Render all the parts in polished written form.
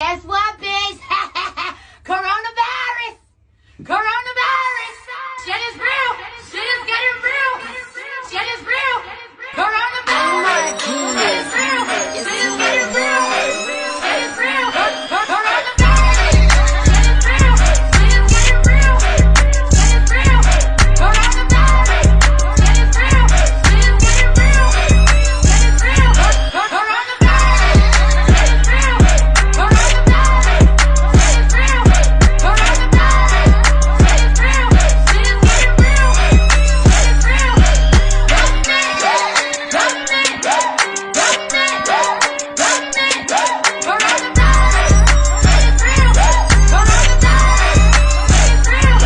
Guess what, bitch? Coronavirus! Coronavirus! Shit is real! Shit is getting real! Shit is real! Coronavirus! Shit is real! Shit is getting real! Shit is real! Coronavirus! Shit is real! Shit is getting real! Shit is real! Coronavirus! Shit is real! Shit is getting real! Shit is real! Coronavirus! Shit is real! Coronavirus! Shit is real! Coronavirus! Shit is real! Shit is getting real! Shit is real! Government! Government! Government! Government! Coronavirus! Shit is real! Coronavirus! Shit is real!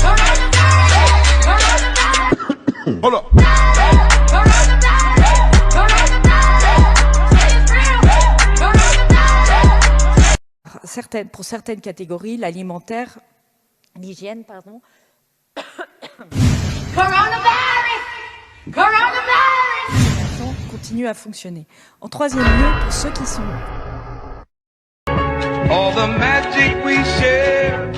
Coronavirus! Coronavirus! Hold up. Pour certaines catégories, l'alimentaire, l'hygiène, pardon. Continue à fonctionner. En troisième lieu, pour ceux qui sont All the magic we share.